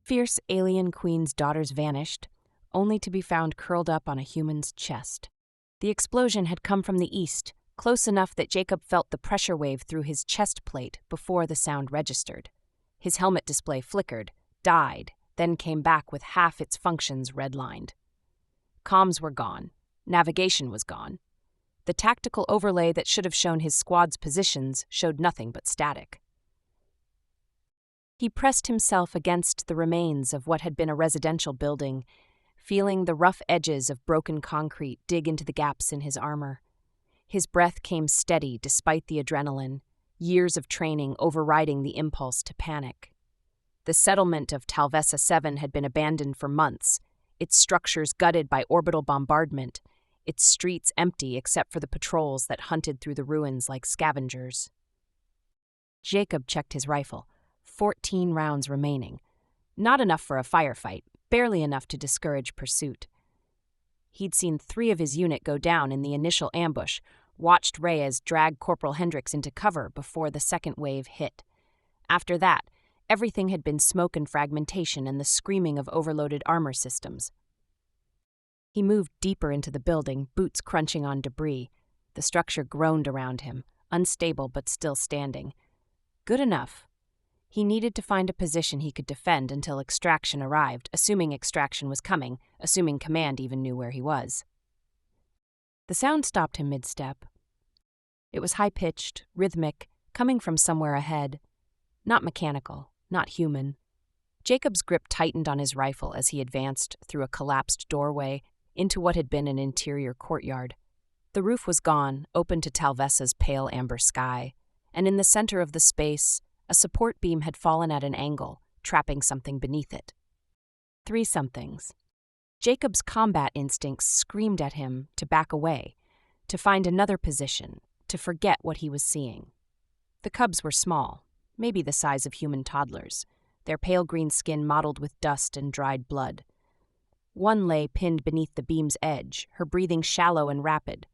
Fierce alien queen's daughters vanished, only to be found curled up on a human's chest. The explosion had come from the east, close enough that Jacob felt the pressure wave through his chest plate before the sound registered. His helmet display flickered, died, then came back with half its functions redlined. Comms were gone. Navigation was gone. The tactical overlay that should have shown his squad's positions showed nothing but static. He pressed himself against the remains of what had been a residential building, feeling the rough edges of broken concrete dig into the gaps in his armor. His breath came steady despite the adrenaline, years of training overriding the impulse to panic. The settlement of Talvesa 7 had been abandoned for months, its structures gutted by orbital bombardment, its streets empty except for the patrols that hunted through the ruins like scavengers. Jacob checked his rifle. 14 rounds remaining. Not enough for a firefight, barely enough to discourage pursuit. He'd seen 3 of his unit go down in the initial ambush, watched Reyes drag Corporal Hendricks into cover before the second wave hit. After that, everything had been smoke and fragmentation and the screaming of overloaded armor systems. He moved deeper into the building, boots crunching on debris. The structure groaned around him, unstable but still standing. Good enough. He needed to find a position he could defend until extraction arrived, assuming extraction was coming, assuming command even knew where he was. The sound stopped him mid-step. It was high-pitched, rhythmic, coming from somewhere ahead. Not mechanical, not human. Jacob's grip tightened on his rifle as he advanced through a collapsed doorway into what had been an interior courtyard. The roof was gone, open to Talvesa's pale amber sky, and in the center of the space, a support beam had fallen at an angle, trapping something beneath it. 3 somethings. Jacob's combat instincts screamed at him to back away, to find another position, to forget what he was seeing. The cubs were small, maybe the size of human toddlers, their pale green skin mottled with dust and dried blood. One lay pinned beneath the beam's edge, her breathing shallow and rapid.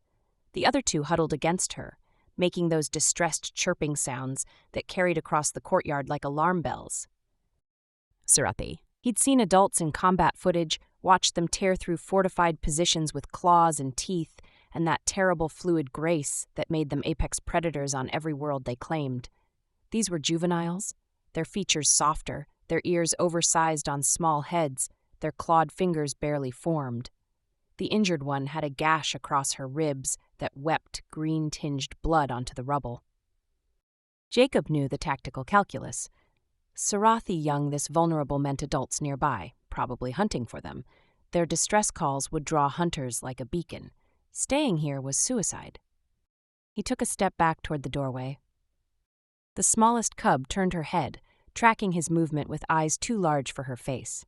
The other 2 huddled against her, making those distressed chirping sounds that carried across the courtyard like alarm bells. Surathi. He'd seen adults in combat footage, watched them tear through fortified positions with claws and teeth, and that terrible fluid grace that made them apex predators on every world they claimed. These were juveniles, their features softer, their ears oversized on small heads, their clawed fingers barely formed. The injured one had a gash across her ribs that wept green-tinged blood onto the rubble. Jacob knew the tactical calculus. Surathi young this vulnerable meant adults nearby, probably hunting for them. Their distress calls would draw hunters like a beacon. Staying here was suicide. He took a step back toward the doorway. The smallest cub turned her head, tracking his movement with eyes too large for her face.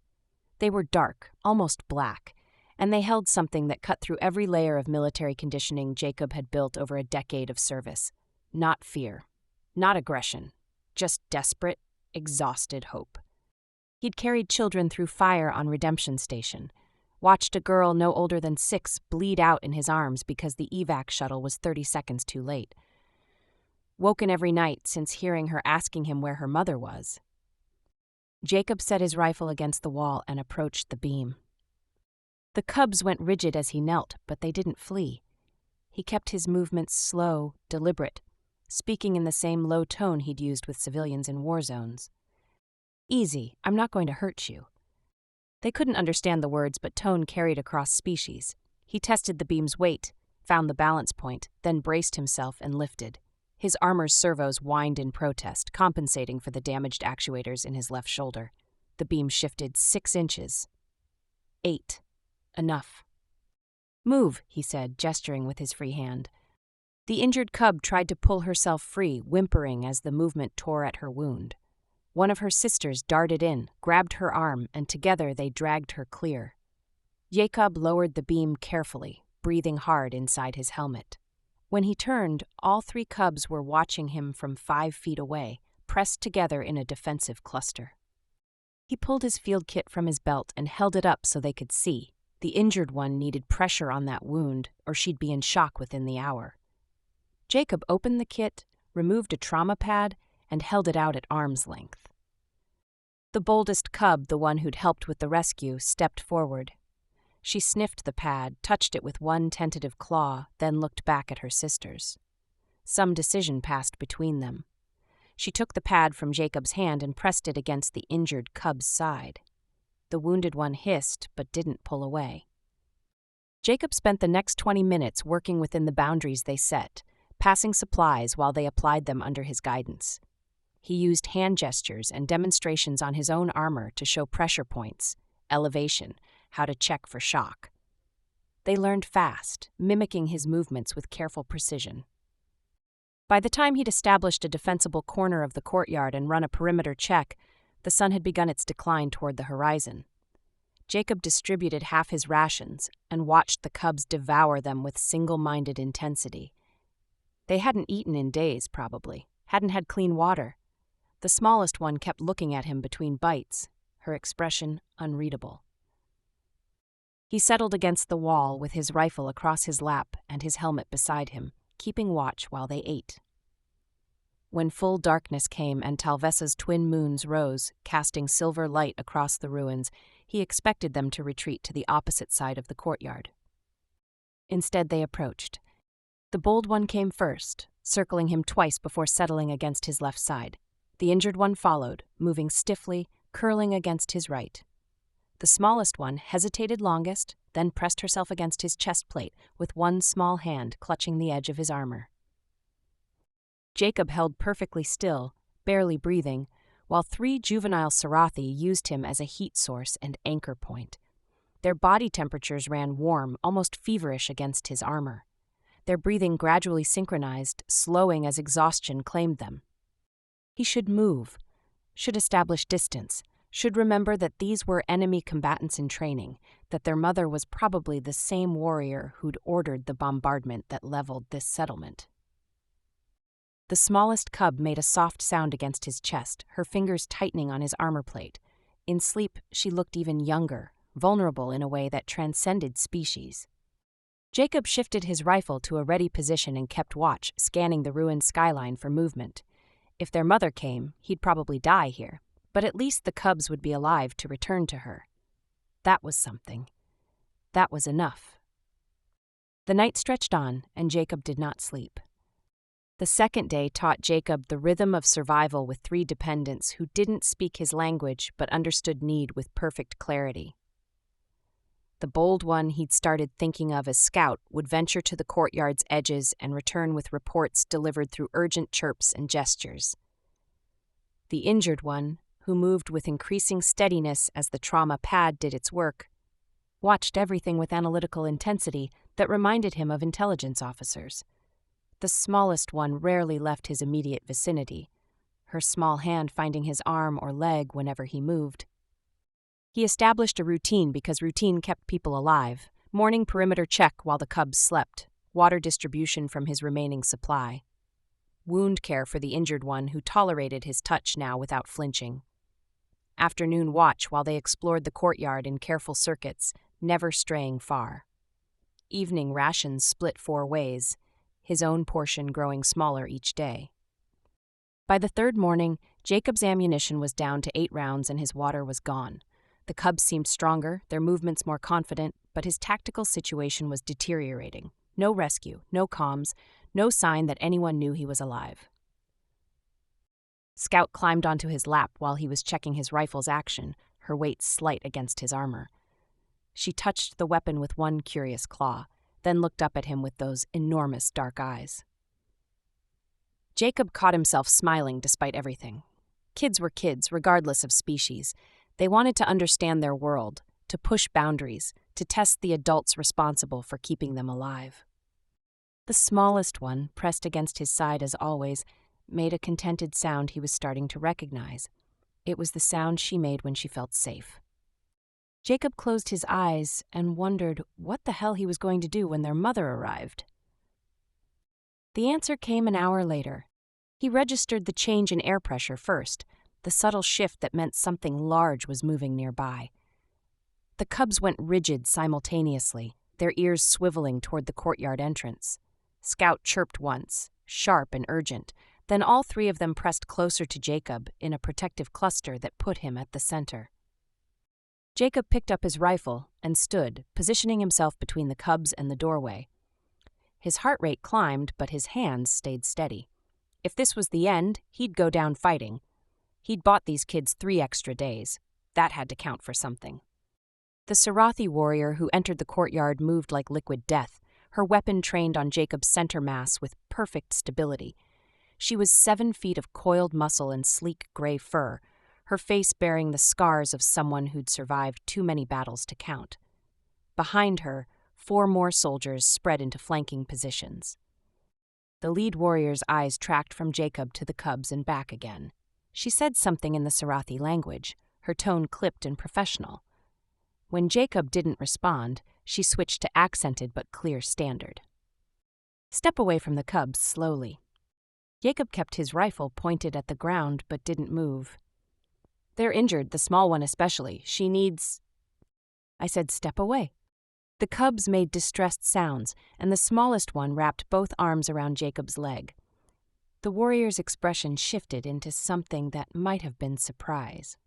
They were dark, almost black, and they held something that cut through every layer of military conditioning Jacob had built over a decade of service. Not fear, not aggression, just desperate, exhausted hope. He'd carried children through fire on Redemption Station, watched a girl no older than 6 bleed out in his arms because the evac shuttle was 30 seconds too late. Woken every night since hearing her asking him where her mother was. Jacob set his rifle against the wall and approached the beam. The cubs went rigid as he knelt, but they didn't flee. He kept his movements slow, deliberate, speaking in the same low tone he'd used with civilians in war zones. Easy, I'm not going to hurt you. They couldn't understand the words, but tone carried across species. He tested the beam's weight, found the balance point, then braced himself and lifted. His armor's servos whined in protest, compensating for the damaged actuators in his left shoulder. The beam shifted 6 inches. 8. Enough. Move, he said, gesturing with his free hand. The injured cub tried to pull herself free, whimpering as the movement tore at her wound. One of her sisters darted in, grabbed her arm, and together they dragged her clear. Jacob lowered the beam carefully, breathing hard inside his helmet. When he turned, all 3 cubs were watching him from 5 feet away, pressed together in a defensive cluster. He pulled his field kit from his belt and held it up so they could see. The injured one needed pressure on that wound, or she'd be in shock within the hour. Jacob opened the kit, removed a trauma pad, and held it out at arm's length. The boldest cub, the one who'd helped with the rescue, stepped forward. She sniffed the pad, touched it with one tentative claw, then looked back at her sisters. Some decision passed between them. She took the pad from Jacob's hand and pressed it against the injured cub's side. The wounded one hissed, but didn't pull away. Jacob spent the next 20 minutes working within the boundaries they set, passing supplies while they applied them under his guidance. He used hand gestures and demonstrations on his own armor to show pressure points, elevation, how to check for shock. They learned fast, mimicking his movements with careful precision. By the time he'd established a defensible corner of the courtyard and run a perimeter check, the sun had begun its decline toward the horizon. Jacob distributed half his rations and watched the cubs devour them with single-minded intensity. They hadn't eaten in days, probably, hadn't had clean water. The smallest one kept looking at him between bites, her expression unreadable. He settled against the wall with his rifle across his lap and his helmet beside him, keeping watch while they ate. When full darkness came and Talvesa's twin moons rose, casting silver light across the ruins, he expected them to retreat to the opposite side of the courtyard. Instead, they approached. The bold one came first, circling him twice before settling against his left side. The injured one followed, moving stiffly, curling against his right. The smallest one hesitated longest, then pressed herself against his chest plate with one small hand clutching the edge of his armor. Jacob held perfectly still, barely breathing, while 3 juvenile Sarathi used him as a heat source and anchor point. Their body temperatures ran warm, almost feverish against his armor. Their breathing gradually synchronized, slowing as exhaustion claimed them. He should move, should establish distance, should remember that these were enemy combatants in training, that their mother was probably the same warrior who'd ordered the bombardment that leveled this settlement. The smallest cub made a soft sound against his chest, her fingers tightening on his armor plate. In sleep, she looked even younger, vulnerable in a way that transcended species. Jacob shifted his rifle to a ready position and kept watch, scanning the ruined skyline for movement. If their mother came, he'd probably die here, but at least the cubs would be alive to return to her. That was something. That was enough. The night stretched on, and Jacob did not sleep. The second day taught Jacob the rhythm of survival with 3 dependents who didn't speak his language but understood need with perfect clarity. The bold one he'd started thinking of as Scout would venture to the courtyard's edges and return with reports delivered through urgent chirps and gestures. The injured one, who moved with increasing steadiness as the trauma pad did its work, watched everything with analytical intensity that reminded him of intelligence officers. The smallest one rarely left his immediate vicinity, her small hand finding his arm or leg whenever he moved. He established a routine because routine kept people alive: morning perimeter check while the cubs slept, water distribution from his remaining supply, wound care for the injured one who tolerated his touch now without flinching, afternoon watch while they explored the courtyard in careful circuits, never straying far, evening rations split 4 ways, his own portion growing smaller each day. By the 3rd morning, Jacob's ammunition was down to 8 rounds and his water was gone. The cubs seemed stronger, their movements more confident, but his tactical situation was deteriorating. No rescue, no comms, no sign that anyone knew he was alive. Scout climbed onto his lap while he was checking his rifle's action, her weight slight against his armor. She touched the weapon with one curious claw, then looked up at him with those enormous dark eyes. Jacob caught himself smiling despite everything. Kids were kids, regardless of species. They wanted to understand their world, to push boundaries, to test the adults responsible for keeping them alive. The smallest one, pressed against his side as always, made a contented sound he was starting to recognize. It was the sound she made when she felt safe. Jacob closed his eyes and wondered what the hell he was going to do when their mother arrived. The answer came an hour later. He registered the change in air pressure first, the subtle shift that meant something large was moving nearby. The cubs went rigid simultaneously, their ears swiveling toward the courtyard entrance. Scout chirped once, sharp and urgent, Then all three of them pressed closer to Jacob in a protective cluster that put him at the center. Jacob picked up his rifle and stood, positioning himself between the cubs and the doorway. His heart rate climbed, but his hands stayed steady. If this was the end, he'd go down fighting. He'd bought these kids 3 extra days. That had to count for something. The Sarathi warrior who entered the courtyard moved like liquid death, her weapon trained on Jacob's center mass with perfect stability. She was 7 feet of coiled muscle and sleek gray fur, her face bearing the scars of someone who'd survived too many battles to count. Behind her, 4 more soldiers spread into flanking positions. The lead warrior's eyes tracked from Jacob to the cubs and back again. She said something in the Sarathi language, her tone clipped and professional. When Jacob didn't respond, she switched to accented but clear standard. Step away from the cubs slowly. Jacob kept his rifle pointed at the ground but didn't move. They're injured, the small one especially. She needs... I said step away. The cubs made distressed sounds, and the smallest one wrapped both arms around Jacob's leg. The warrior's expression shifted into something that might have been surprise.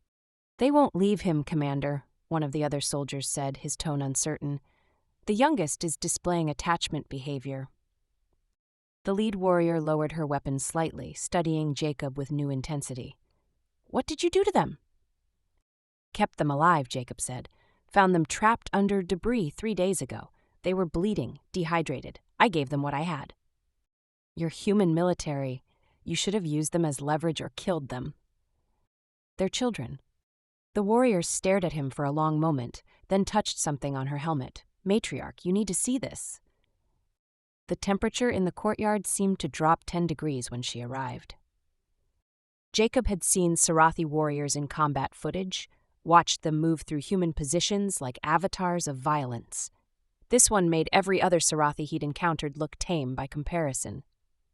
They won't leave him, Commander, one of the other soldiers said, his tone uncertain. The youngest is displaying attachment behavior. The lead warrior lowered her weapon slightly, studying Jacob with new intensity. What did you do to them? Kept them alive, Jacob said. Found them trapped under debris 3 days ago. They were bleeding, dehydrated. I gave them what I had. You're human military. You should have used them as leverage or killed them. They're children. The warrior stared at him for a long moment, then touched something on her helmet. Matriarch, you need to see this. The temperature in the courtyard seemed to drop 10 degrees when she arrived. Jacob had seen Sarathi warriors in combat footage, watched them move through human positions like avatars of violence. This one made every other Sarathi he'd encountered look tame by comparison.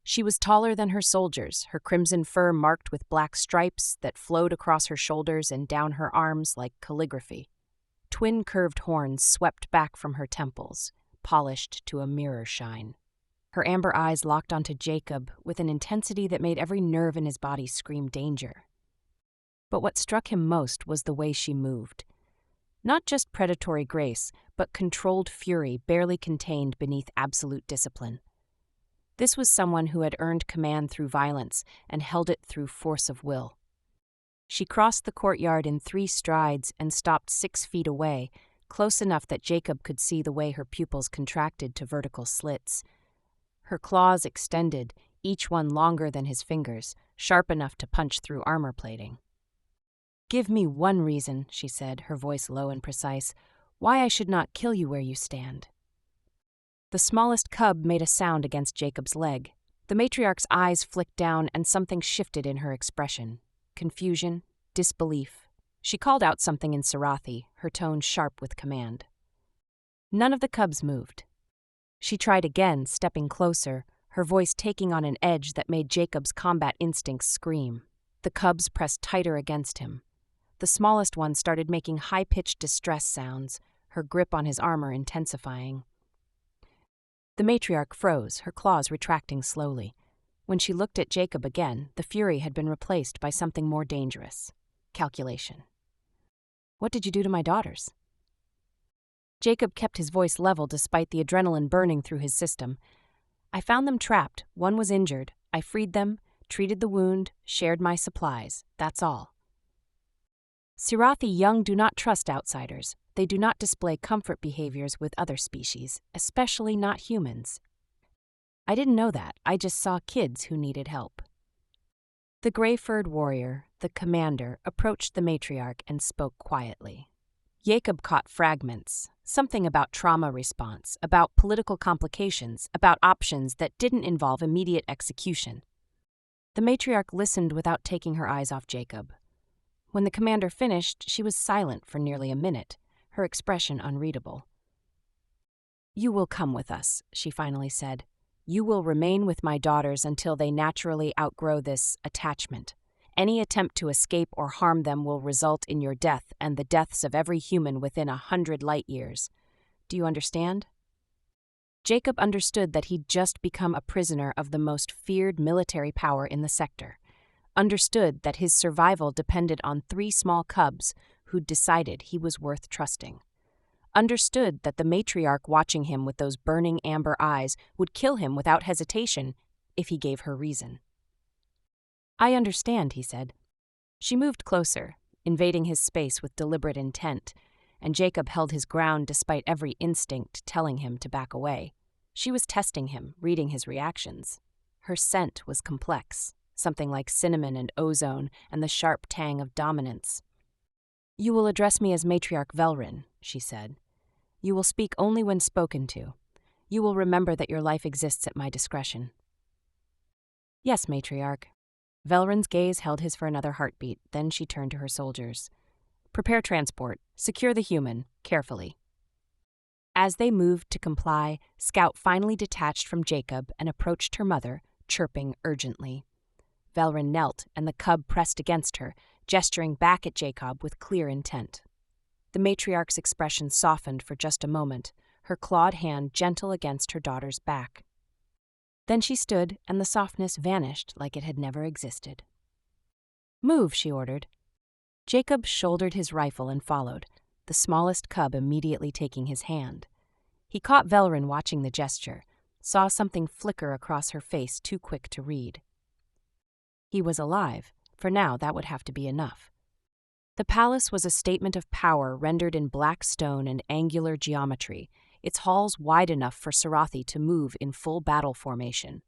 She was taller than her soldiers, her crimson fur marked with black stripes that flowed across her shoulders and down her arms like calligraphy. Twin curved horns swept back from her temples, polished to a mirror shine. Her amber eyes locked onto Jacob with an intensity that made every nerve in his body scream danger. But what struck him most was the way she moved. Not just predatory grace, but controlled fury barely contained beneath absolute discipline. This was someone who had earned command through violence and held it through force of will. She crossed the courtyard in 3 strides and stopped 6 feet away, close enough that Jacob could see the way her pupils contracted to vertical slits. Her claws extended, each one longer than his fingers, sharp enough to punch through armor plating. Give me one reason, she said, her voice low and precise, why I should not kill you where you stand. The smallest cub made a sound against Jacob's leg. The matriarch's eyes flicked down and something shifted in her expression. Confusion, disbelief. She called out something in Sarathi, her tone sharp with command. None of the cubs moved. She tried again, stepping closer, her voice taking on an edge that made Jacob's combat instincts scream. The cubs pressed tighter against him. The smallest one started making high-pitched distress sounds, her grip on his armor intensifying. The matriarch froze, her claws retracting slowly. When she looked at Jacob again, the fury had been replaced by something more dangerous. Calculation. What did you do to my daughters? Jacob kept his voice level despite the adrenaline burning through his system. I found them trapped. One was injured. I freed them, treated the wound, shared my supplies. That's all. Sarathi young do not trust outsiders. They do not display comfort behaviors with other species, especially not humans. I didn't know that. I just saw kids who needed help. The gray-furred warrior, the commander, approached the matriarch and spoke quietly. Jacob caught fragments, something about trauma response, about political complications, about options that didn't involve immediate execution. The matriarch listened without taking her eyes off Jacob. When the commander finished, she was silent for nearly a minute, her expression unreadable. You will come with us, she finally said. You will remain with my daughters until they naturally outgrow this attachment. Any attempt to escape or harm them will result in your death and the deaths of every human within 100 light years. Do you understand? Jacob understood that he'd just become a prisoner of the most feared military power in the sector. Understood that his survival depended on 3 small cubs who'd decided he was worth trusting. Understood that the matriarch watching him with those burning amber eyes would kill him without hesitation if he gave her reason. "I understand," he said. She moved closer, invading his space with deliberate intent, and Jacob held his ground despite every instinct telling him to back away. She was testing him, reading his reactions. Her scent was complex, something like cinnamon and ozone and the sharp tang of dominance. "You will address me as Matriarch Velrin," she said. "You will speak only when spoken to. You will remember that your life exists at my discretion." "Yes, Matriarch." Velrin's gaze held his for another heartbeat, then she turned to her soldiers. "Prepare transport. Secure the human, carefully." As they moved to comply, Scout finally detached from Jacob and approached her mother, chirping urgently. Velrin knelt, and the cub pressed against her, gesturing back at Jacob with clear intent. The matriarch's expression softened for just a moment, her clawed hand gentle against her daughter's back. Then she stood, and the softness vanished like it had never existed. "Move," she ordered. Jacob shouldered his rifle and followed, the smallest cub immediately taking his hand. He caught Velrin watching the gesture, saw something flicker across her face too quick to read. He was alive. For now, that would have to be enough. The palace was a statement of power rendered in black stone and angular geometry, its halls wide enough for Sarathi to move in full battle formation.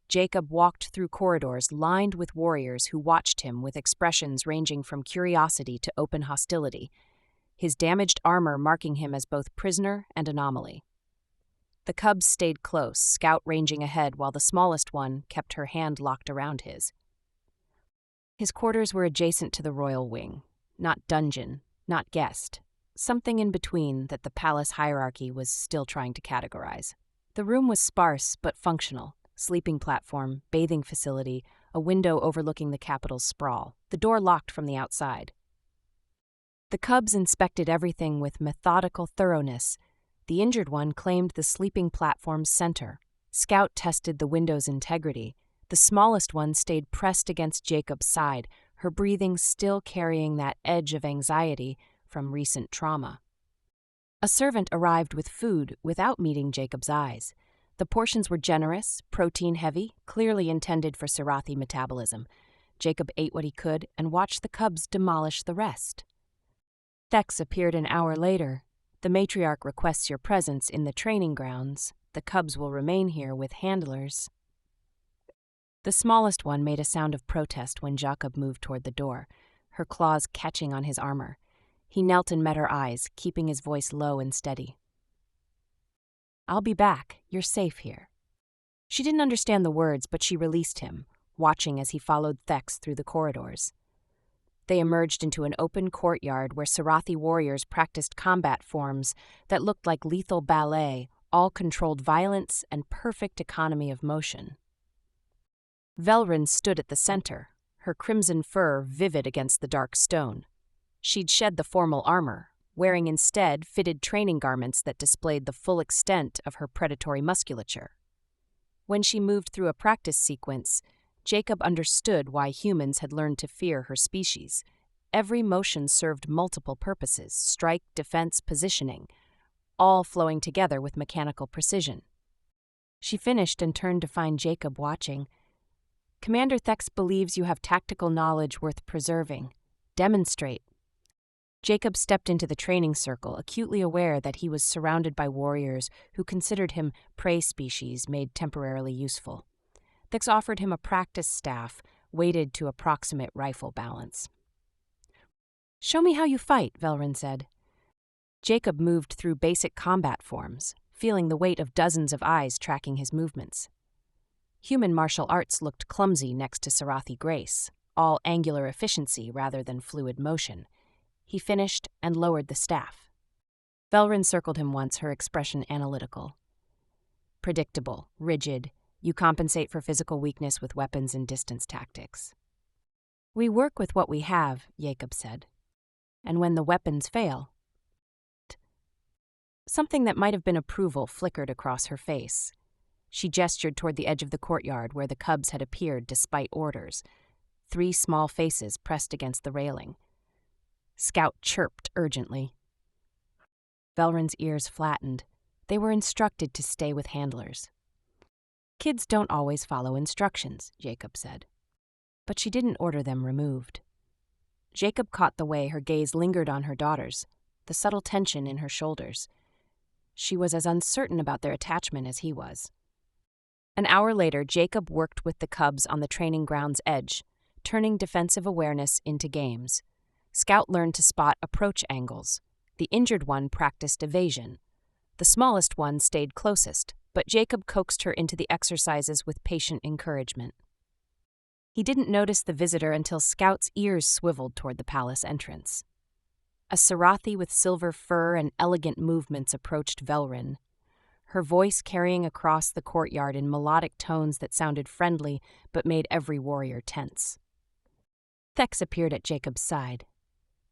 Jacob walked through corridors lined with warriors who watched him with expressions ranging from curiosity to open hostility, his damaged armor marking him as both prisoner and anomaly. The cubs stayed close, Scout ranging ahead while the smallest one kept her hand locked around his. His quarters were adjacent to the royal wing, not dungeon, not guest, something in between that the palace hierarchy was still trying to categorize. The room was sparse but functional: sleeping platform, bathing facility, a window overlooking the capital's sprawl, the door locked from the outside. The cubs inspected everything with methodical thoroughness. The injured one claimed the sleeping platform's center. Scout tested the window's integrity. The smallest one stayed pressed against Jacob's side, her breathing still carrying that edge of anxiety from recent trauma. A servant arrived with food without meeting Jacob's eyes. The portions were generous, protein-heavy, clearly intended for Sarathi metabolism. Jacob ate what he could and watched the cubs demolish the rest. Thex appeared an hour later. "The matriarch requests your presence in the training grounds. The cubs will remain here with handlers." The smallest one made a sound of protest when Jacob moved toward the door, her claws catching on his armor. He knelt and met her eyes, keeping his voice low and steady. "I'll be back. You're safe here." She didn't understand the words, but she released him, watching as he followed Thex through the corridors. They emerged into an open courtyard where Sarathi warriors practiced combat forms that looked like lethal ballet, all controlled violence and perfect economy of motion. Velrin stood at the center, her crimson fur vivid against the dark stone. She'd shed the formal armor, wearing instead fitted training garments that displayed the full extent of her predatory musculature. When she moved through a practice sequence, Jacob understood why humans had learned to fear her species. Every motion served multiple purposes: strike, defense, positioning, all flowing together with mechanical precision. She finished and turned to find Jacob watching. "Commander Thex believes you have tactical knowledge worth preserving. Demonstrate." Jacob stepped into the training circle, acutely aware that he was surrounded by warriors who considered him prey species made temporarily useful. Thex offered him a practice staff, weighted to approximate rifle balance. "Show me how you fight," Velrin said. Jacob moved through basic combat forms, feeling the weight of dozens of eyes tracking his movements. Human martial arts looked clumsy next to Sarathi grace, all angular efficiency rather than fluid motion. He finished and lowered the staff. Velrin circled him once, her expression analytical. "Predictable, rigid. You compensate for physical weakness with weapons and distance tactics." "We work with what we have," Jacob said. "And when the weapons fail..." Something that might have been approval flickered across her face. She gestured toward the edge of the courtyard where the cubs had appeared despite orders. 3 small faces pressed against the railing. Scout chirped urgently. Velryn's ears flattened. They were instructed to stay with handlers. Kids don't always follow instructions, Jacob said. But she didn't order them removed. Jacob caught the way her gaze lingered on her daughters, the subtle tension in her shoulders. She was as uncertain about their attachment as he was. An hour later, Jacob worked with the cubs on the training ground's edge, turning defensive awareness into games. Scout learned to spot approach angles. The injured one practiced evasion. The smallest one stayed closest, but Jacob coaxed her into the exercises with patient encouragement. He didn't notice the visitor until Scout's ears swiveled toward the palace entrance. A Sarathi with silver fur and elegant movements approached Velryn, her voice carrying across the courtyard in melodic tones that sounded friendly but made every warrior tense. Thex appeared at Jacob's side.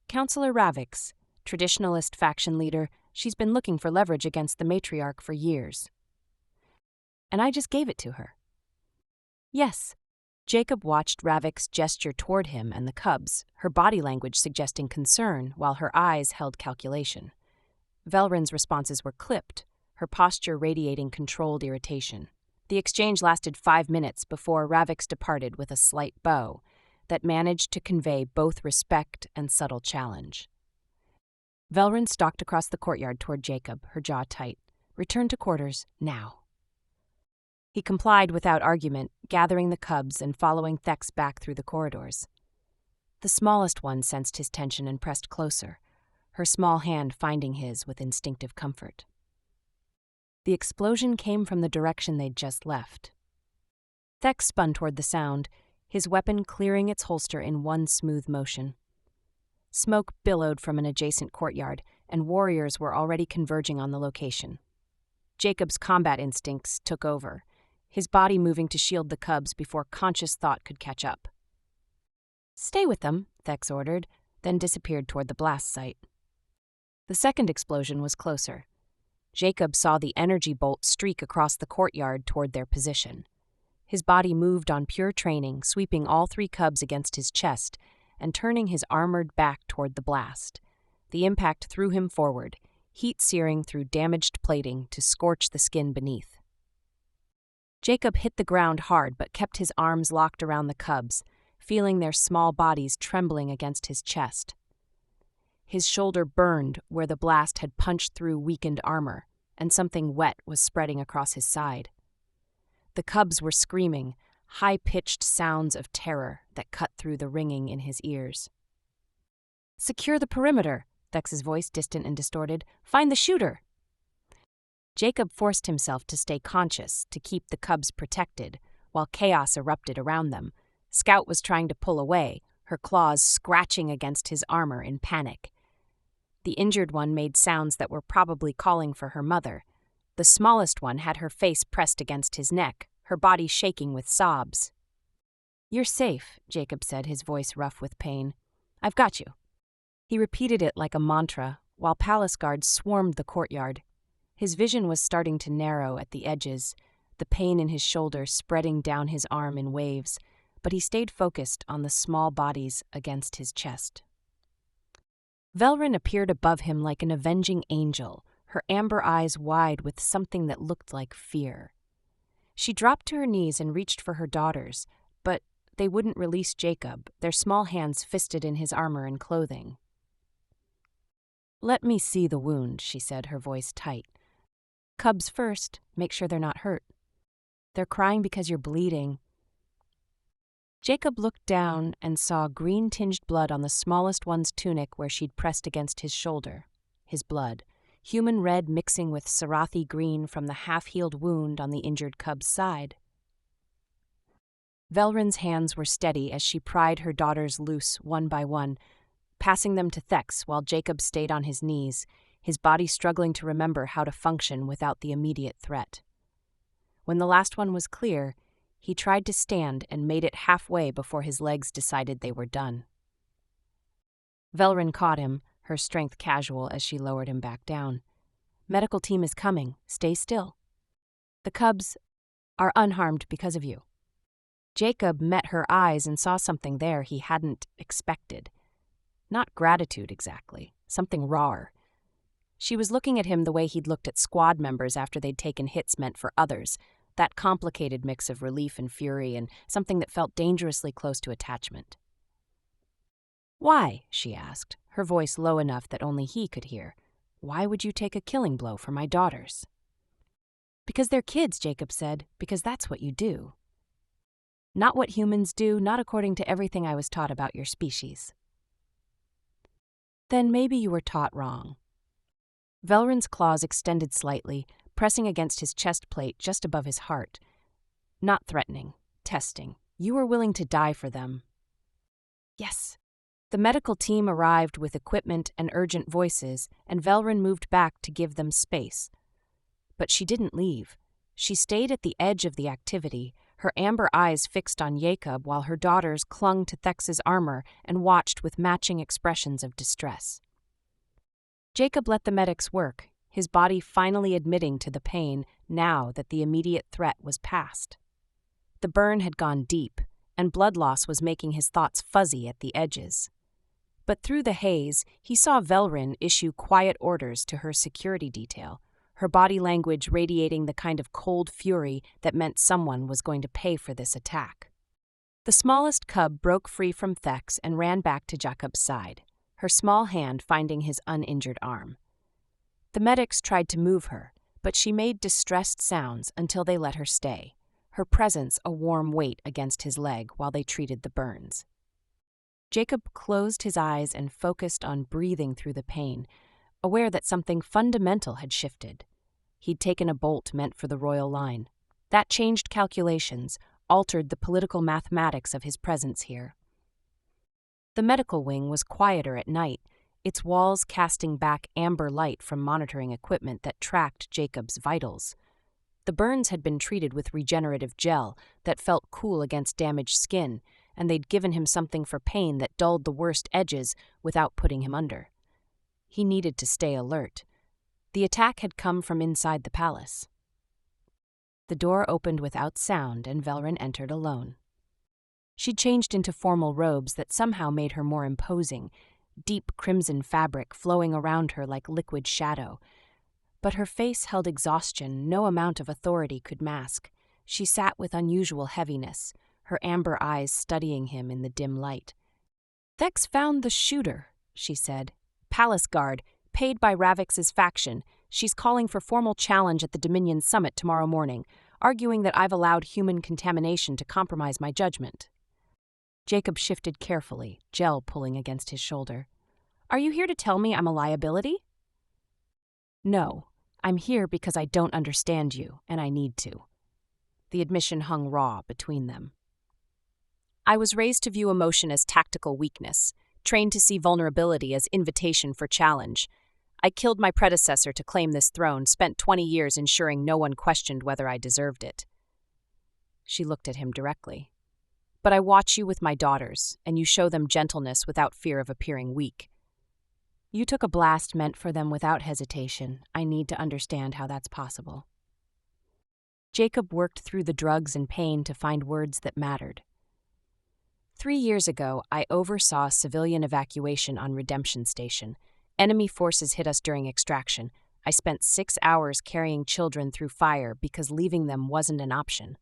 Counselor Ravix, traditionalist faction leader, she's been looking for leverage against the matriarch for years. And I just gave it to her. Yes. Jacob watched Ravix gesture toward him and the cubs, her body language suggesting concern while her eyes held calculation. Velryn's responses were clipped, her posture radiating controlled irritation. The exchange lasted 5 minutes before Ravix departed with a slight bow that managed to convey both respect and subtle challenge. Velryn stalked across the courtyard toward Jacob, her jaw tight. Return to quarters, now. He complied without argument, gathering the cubs and following Thex back through the corridors. The smallest one sensed his tension and pressed closer, her small hand finding his with instinctive comfort. The explosion came from the direction they'd just left. Thex spun toward the sound, his weapon clearing its holster in one smooth motion. Smoke billowed from an adjacent courtyard, and warriors were already converging on the location. Jacob's combat instincts took over, his body moving to shield the cubs before conscious thought could catch up. Stay with them, Thex ordered, then disappeared toward the blast site. The second explosion was closer. Jacob saw the energy bolt streak across the courtyard toward their position. His body moved on pure training, sweeping all 3 cubs against his chest and turning his armored back toward the blast. The impact threw him forward, heat searing through damaged plating to scorch the skin beneath. Jacob hit the ground hard but kept his arms locked around the cubs, feeling their small bodies trembling against his chest. His shoulder burned where the blast had punched through weakened armor, and something wet was spreading across his side. The cubs were screaming, high-pitched sounds of terror that cut through the ringing in his ears. Secure the perimeter, Thex's voice distant and distorted. Find the shooter. Jacob forced himself to stay conscious to keep the cubs protected, while chaos erupted around them. Scout was trying to pull away, her claws scratching against his armor in panic. The injured one made sounds that were probably calling for her mother. The smallest one had her face pressed against his neck, her body shaking with sobs. You're safe, Jacob said, his voice rough with pain. I've got you. He repeated it like a mantra, while palace guards swarmed the courtyard. His vision was starting to narrow at the edges, the pain in his shoulder spreading down his arm in waves, but he stayed focused on the small bodies against his chest. Velryn appeared above him like an avenging angel, her amber eyes wide with something that looked like fear. She dropped to her knees and reached for her daughters, but they wouldn't release Jacob, their small hands fisted in his armor and clothing. Let me see the wound, she said, her voice tight. Cubs first, make sure they're not hurt. They're crying because you're bleeding. Jacob looked down and saw green-tinged blood on the smallest one's tunic where she'd pressed against his shoulder. His blood, human red mixing with Sarathi green from the half-healed wound on the injured cub's side. Velryn's hands were steady as she pried her daughters loose one by one, passing them to Thex while Jacob stayed on his knees, his body struggling to remember how to function without the immediate threat. When the last one was clear, he tried to stand and made it halfway before his legs decided they were done. Velryn caught him, her strength casual as she lowered him back down. Medical team is coming. Stay still. The cubs are unharmed because of you." Jacob met her eyes and saw something there he hadn't expected. Not gratitude exactly, something rawer. She was looking at him the way he'd looked at squad members after they'd taken hits meant for others, that complicated mix of relief and fury and something that felt dangerously close to attachment. "Why?" she asked, her voice low enough that only he could hear. "Why would you take a killing blow for my daughters?" "Because they're kids," Jacob said, "because that's what you do. Not what humans do, not according to everything I was taught about your species." "Then maybe you were taught wrong." Velryn's claws extended slightly, pressing against his chest plate just above his heart. Not threatening, testing. "You were willing to die for them." "Yes." The medical team arrived with equipment and urgent voices, and Velryn moved back to give them space. But she didn't leave. She stayed at the edge of the activity, her amber eyes fixed on Jacob while her daughters clung to Thex's armor and watched with matching expressions of distress. Jacob let the medics work, his body finally admitting to the pain now that the immediate threat was past. The burn had gone deep, and blood loss was making his thoughts fuzzy at the edges. But through the haze, he saw Velryn issue quiet orders to her security detail, her body language radiating the kind of cold fury that meant someone was going to pay for this attack. The smallest cub broke free from Thex and ran back to Jacob's side, her small hand finding his uninjured arm. The medics tried to move her, but she made distressed sounds until they let her stay, her presence a warm weight against his leg while they treated the burns. Jacob closed his eyes and focused on breathing through the pain, aware that something fundamental had shifted. He'd taken a bolt meant for the royal line. That changed calculations, altered the political mathematics of his presence here. The medical wing was quieter at night, its walls casting back amber light from monitoring equipment that tracked Jacob's vitals. The burns had been treated with regenerative gel that felt cool against damaged skin, and they'd given him something for pain that dulled the worst edges without putting him under. He needed to stay alert. The attack had come from inside the palace. The door opened without sound, and Velryn entered alone. She'd changed into formal robes that somehow made her more imposing, deep crimson fabric flowing around her like liquid shadow. But her face held exhaustion no amount of authority could mask. She sat with unusual heaviness, her amber eyes studying him in the dim light. "Thex found the shooter," she said. "Palace guard, paid by Ravix's faction. She's calling for formal challenge at the Dominion Summit tomorrow morning, arguing that I've allowed human contamination to compromise my judgment." Jacob shifted carefully, gel pulling against his shoulder. "Are you here to tell me I'm a liability?" "No, I'm here because I don't understand you, and I need to." The admission hung raw between them. "I was raised to view emotion as tactical weakness, trained to see vulnerability as invitation for challenge. I killed my predecessor to claim this throne, spent 20 years ensuring no one questioned whether I deserved it." She looked at him directly. "But I watch you with my daughters, and you show them gentleness without fear of appearing weak. You took a blast meant for them without hesitation. I need to understand how that's possible." Jacob worked through the drugs and pain to find words that mattered. 3 years ago, I oversaw civilian evacuation on Redemption Station. Enemy forces hit us during extraction. I spent 6 hours carrying children through fire because leaving them wasn't an option.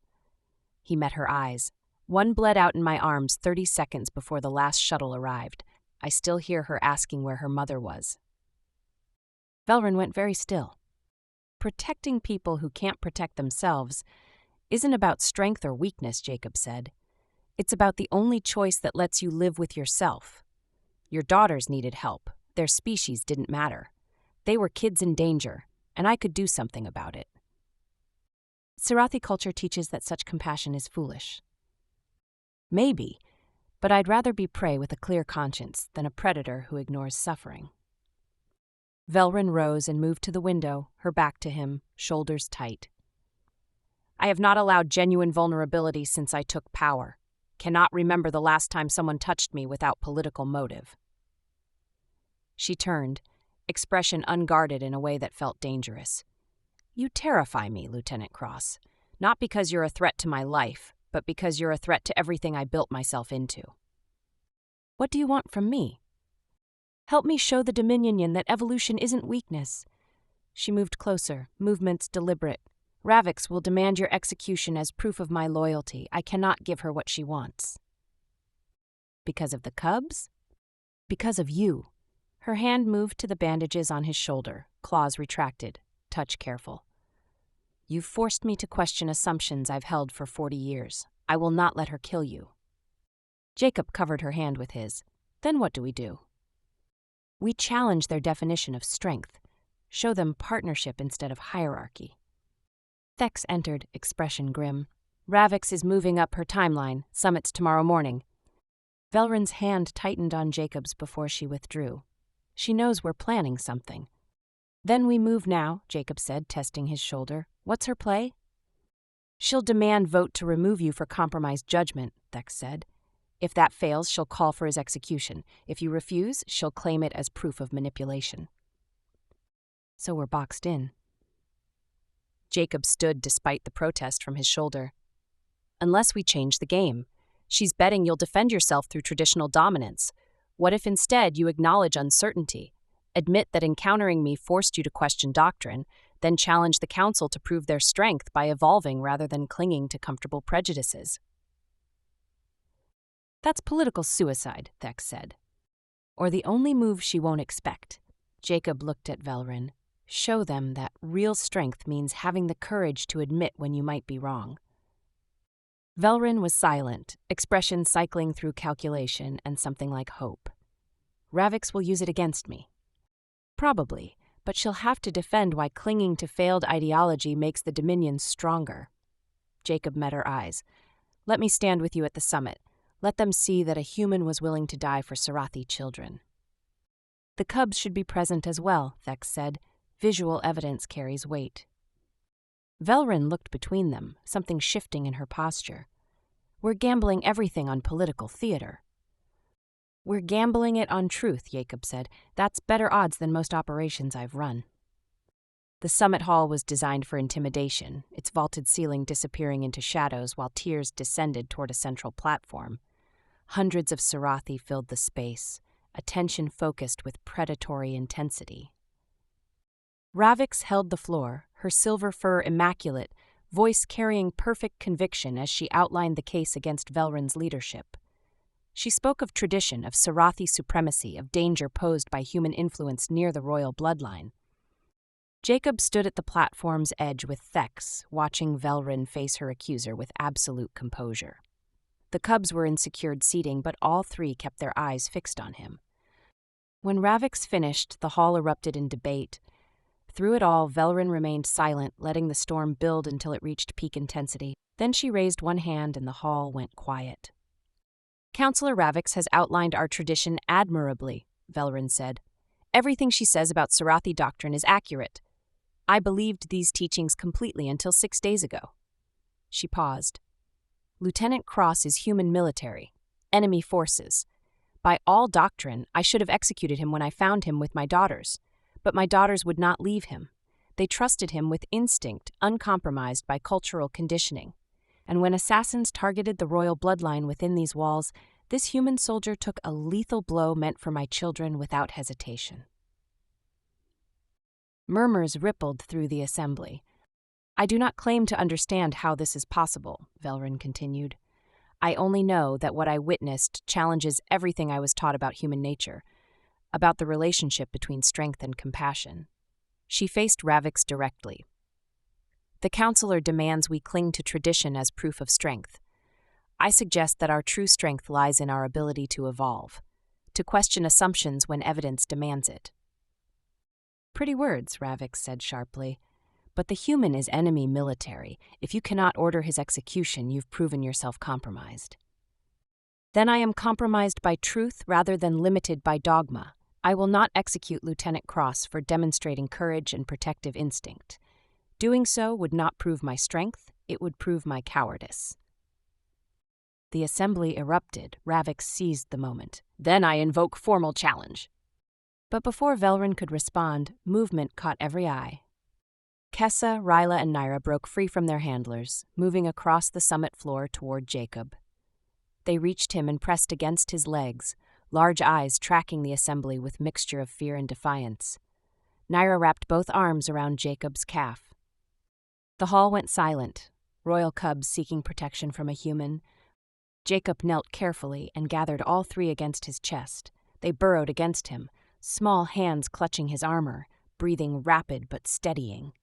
He met her eyes. One bled out in my arms 30 seconds before the last shuttle arrived. I still hear her asking where her mother was. Velryn went very still. Protecting people who can't protect themselves isn't about strength or weakness, Jacob said. It's about the only choice that lets you live with yourself. Your daughters needed help. Their species didn't matter. They were kids in danger, and I could do something about it. Sirathi culture teaches that such compassion is foolish. Maybe, but I'd rather be prey with a clear conscience than a predator who ignores suffering. Velryn rose and moved to the window, her back to him, shoulders tight. I have not allowed genuine vulnerability since I took power. Cannot remember the last time someone touched me without political motive. She turned, expression unguarded in a way that felt dangerous. "You terrify me, Lieutenant Cross. Not because you're a threat to my life, but because you're a threat to everything I built myself into." "What do you want from me?" "Help me show the Dominion that evolution isn't weakness." She moved closer, movements deliberate. "Ravix will demand your execution as proof of my loyalty. I cannot give her what she wants." "Because of the cubs?" "Because of you." Her hand moved to the bandages on his shoulder, claws retracted, touch careful. "You've forced me to question assumptions I've held for 40 years. I will not let her kill you." Jacob covered her hand with his. "Then what do we do?" "We challenge their definition of strength. Show them partnership instead of hierarchy." Thex entered, expression grim. "Ravix is moving up her timeline. Summit's tomorrow morning." Velryn's hand tightened on Jacob's before she withdrew. "She knows we're planning something." "Then we move now," Jacob said, testing his shoulder. "What's her play?" "She'll demand vote to remove you for compromised judgment," Thex said. "If that fails, she'll call for his execution. If you refuse, she'll claim it as proof of manipulation." "So we're boxed in." Jacob stood despite the protest from his shoulder. "Unless we change the game. She's betting you'll defend yourself through traditional dominance. What if instead you acknowledge uncertainty, admit that encountering me forced you to question doctrine, then challenge the Council to prove their strength by evolving rather than clinging to comfortable prejudices?" "That's political suicide," Thex said. "Or the only move she won't expect." Jacob looked at Velryn. "Show them that real strength means having the courage to admit when you might be wrong." Velryn was silent, expression cycling through calculation and something like hope. "Ravix will use it against me." "Probably, but she'll have to defend why clinging to failed ideology makes the Dominion stronger." Jacob met her eyes. "Let me stand with you at the summit. Let them see that a human was willing to die for Sarathi children." "The cubs should be present as well," Thex said. "Visual evidence carries weight." Velryn looked between them, something shifting in her posture. "We're gambling everything on political theater." "We're gambling it on truth," Jacob said. "That's better odds than most operations I've run." The summit hall was designed for intimidation, its vaulted ceiling disappearing into shadows while tiers descended toward a central platform. Hundreds of Sarathi filled the space, attention focused with predatory intensity. Ravix held the floor, her silver fur immaculate, voice carrying perfect conviction as she outlined the case against Velryn's leadership. She spoke of tradition, of Sarathi supremacy, of danger posed by human influence near the royal bloodline. Jacob stood at the platform's edge with Thex, watching Velryn face her accuser with absolute composure. The cubs were in secured seating, but all three kept their eyes fixed on him. When Ravix finished, the hall erupted in debate. Through it all, Velryn remained silent, letting the storm build until it reached peak intensity. Then she raised one hand and the hall went quiet. "Councillor Ravix has outlined our tradition admirably," Velryn said. "Everything she says about Sarathi doctrine is accurate. I believed these teachings completely until 6 days ago." She paused. "Lieutenant Cross is human military, enemy forces. By all doctrine, I should have executed him when I found him with my daughters. But my daughters would not leave him. They trusted him with instinct, uncompromised by cultural conditioning. And when assassins targeted the royal bloodline within these walls, this human soldier took a lethal blow meant for my children without hesitation." Murmurs rippled through the assembly. "I do not claim to understand how this is possible," Velryn continued. "I only know that what I witnessed challenges everything I was taught about human nature, about the relationship between strength and compassion." She faced Ravix directly. "The Councillor demands we cling to tradition as proof of strength. I suggest that our true strength lies in our ability to evolve, to question assumptions when evidence demands it." "Pretty words," Ravix said sharply. "But the human is enemy military. If you cannot order his execution, you've proven yourself compromised." "Then I am compromised by truth rather than limited by dogma. I will not execute Lieutenant Cross for demonstrating courage and protective instinct. Doing so would not prove my strength, it would prove my cowardice." The assembly erupted. Ravix seized the moment. "Then I invoke formal challenge." But before Velryn could respond, movement caught every eye. Kessa, Ryla, and Naira broke free from their handlers, moving across the summit floor toward Jacob. They reached him and pressed against his legs, large eyes tracking the assembly with mixture of fear and defiance. Naira wrapped both arms around Jacob's calf. The hall went silent, royal cubs seeking protection from a human. Jacob knelt carefully and gathered all three against his chest. They burrowed against him, small hands clutching his armor, breathing rapid but steadying.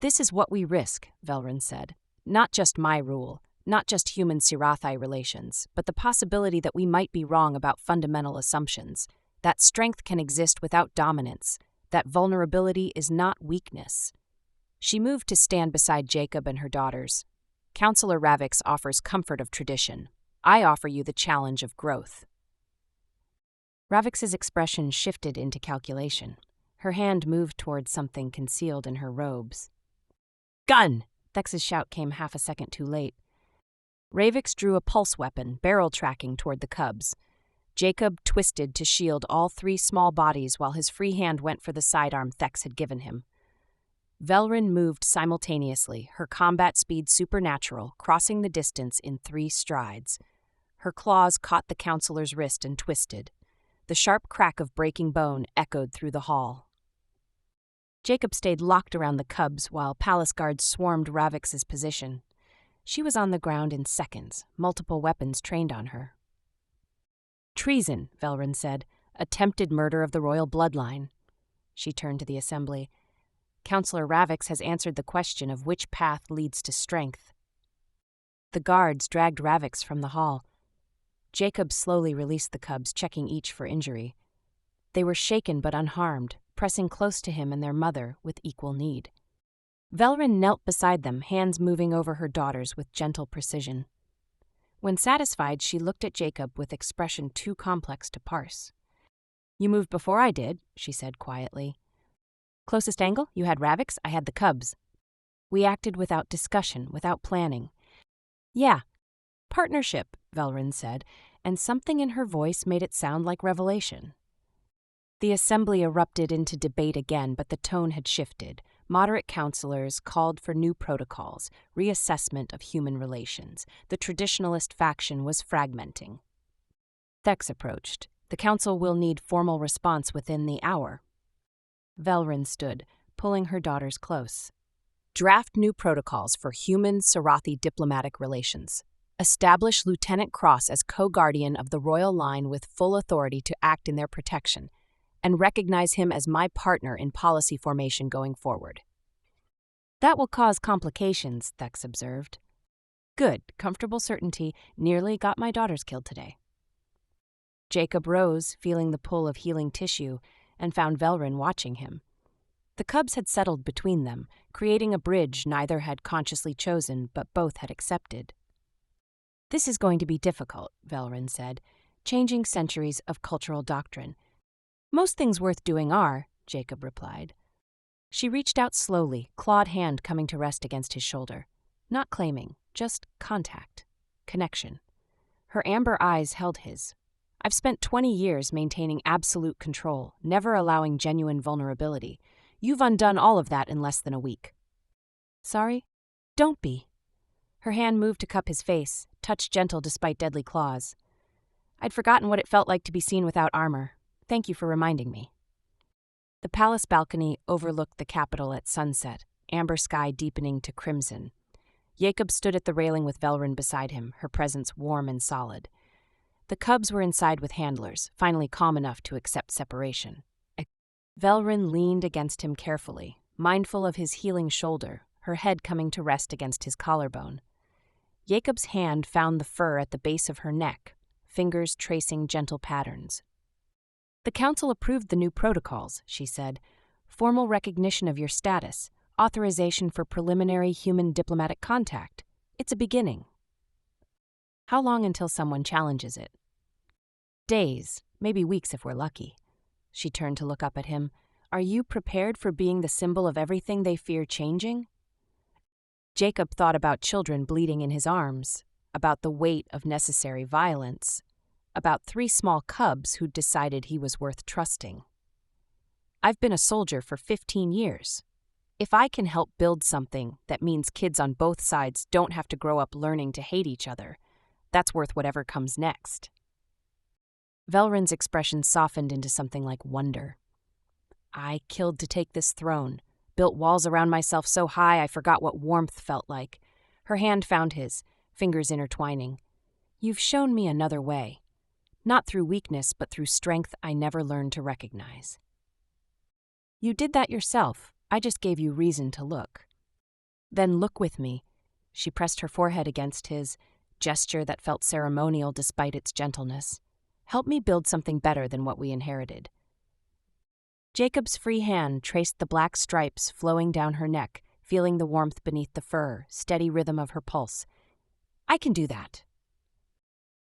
"This is what we risk," Velryn said. "Not just my rule, not just human-Sirathi relations, but the possibility that we might be wrong about fundamental assumptions, that strength can exist without dominance, that vulnerability is not weakness." She moved to stand beside Jacob and her daughters. "Counselor Ravix offers comfort of tradition. I offer you the challenge of growth." Ravix's expression shifted into calculation. Her hand moved toward something concealed in her robes. "Gun!" Thex's shout came half a second too late. Ravix drew a pulse weapon, barrel tracking toward the cubs. Jacob twisted to shield all three small bodies while his free hand went for the sidearm Thex had given him. Velryn moved simultaneously, her combat speed supernatural, crossing the distance in 3 strides. Her claws caught the counselor's wrist and twisted. The sharp crack of breaking bone echoed through the hall. Jacob stayed locked around the cubs while palace guards swarmed Ravix's position. She was on the ground in seconds, multiple weapons trained on her. "Treason," Velryn said. "Attempted murder of the royal bloodline." She turned to the assembly. "Counselor Ravix has answered the question of which path leads to strength." The guards dragged Ravix from the hall. Jacob slowly released the cubs, checking each for injury. They were shaken but unharmed, pressing close to him and their mother with equal need. Velryn knelt beside them, hands moving over her daughters with gentle precision. When satisfied, she looked at Jacob with expression too complex to parse. "You moved before I did," she said quietly. "Closest angle, you had Ravix, I had the cubs. We acted without discussion, without planning." "Yeah, partnership," Velryn said, and something in her voice made it sound like revelation. The assembly erupted into debate again, but the tone had shifted. Moderate counselors called for new protocols, reassessment of human relations. The traditionalist faction was fragmenting. Thex approached. "The council will need formal response within the hour." Velryn stood, pulling her daughters close. "Draft new protocols for human-Sirathi diplomatic relations. Establish Lieutenant Cross as co-guardian of the royal line with full authority to act in their protection, and recognize him as my partner in policy formation going forward." "That will cause complications," Thex observed. "Good, comfortable certainty. Nearly got my daughters killed today." Jacob rose, feeling the pull of healing tissue, and found Velryn watching him. The cubs had settled between them, creating a bridge neither had consciously chosen but both had accepted. "This is going to be difficult," Velryn said, "changing centuries of cultural doctrine." "Most things worth doing are," Jacob replied. She reached out slowly, clawed hand coming to rest against his shoulder. Not claiming, just contact, connection. Her amber eyes held his. "I've spent 20 years maintaining absolute control, never allowing genuine vulnerability. You've undone all of that in less than a week." "Sorry? Don't be." Her hand moved to cup his face, touch gentle despite deadly claws. "I'd forgotten what it felt like to be seen without armor. Thank you for reminding me." The palace balcony overlooked the capital at sunset, amber sky deepening to crimson. Jacob stood at the railing with Velryn beside him, her presence warm and solid. The cubs were inside with handlers, finally calm enough to accept separation. Velryn leaned against him carefully, mindful of his healing shoulder, her head coming to rest against his collarbone. Jacob's hand found the fur at the base of her neck, fingers tracing gentle patterns. "The council approved the new protocols," she said. "Formal recognition of your status, authorization for preliminary human diplomatic contact. It's a beginning." "How long until someone challenges it?" "Days, maybe weeks if we're lucky." She turned to look up at him. "Are you prepared for being the symbol of everything they fear changing?" Jacob thought about children bleeding in his arms, about the weight of necessary violence, about 3 small cubs who'd decided he was worth trusting. I've been a soldier for 15 years. If I can help build something that means kids on both sides don't have to grow up learning to hate each other, that's worth whatever comes next. Velryn's expression softened into something like wonder. I killed to take this throne, built walls around myself so high I forgot what warmth felt like. Her hand found his, fingers intertwining. You've shown me another way. Not through weakness, but through strength I never learned to recognize. You did that yourself. I just gave you reason to look. Then look with me. She pressed her forehead against his, gesture that felt ceremonial despite its gentleness. Help me build something better than what we inherited. Jacob's free hand traced the black stripes flowing down her neck, feeling the warmth beneath the fur, steady rhythm of her pulse. I can do that.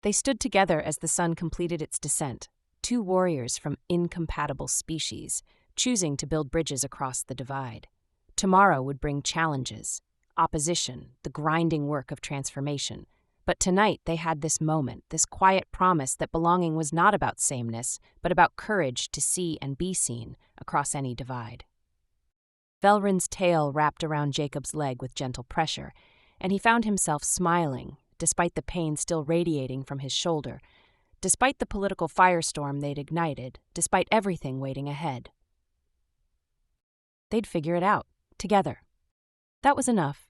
They stood together as the sun completed its descent, two warriors from incompatible species, choosing to build bridges across the divide. Tomorrow would bring challenges, opposition, the grinding work of transformation. But tonight they had this moment, this quiet promise that belonging was not about sameness, but about courage to see and be seen across any divide. Velryn's tail wrapped around Jacob's leg with gentle pressure, and he found himself smiling, despite the pain still radiating from his shoulder, despite the political firestorm they'd ignited, despite everything waiting ahead. They'd figure it out, together. That was enough.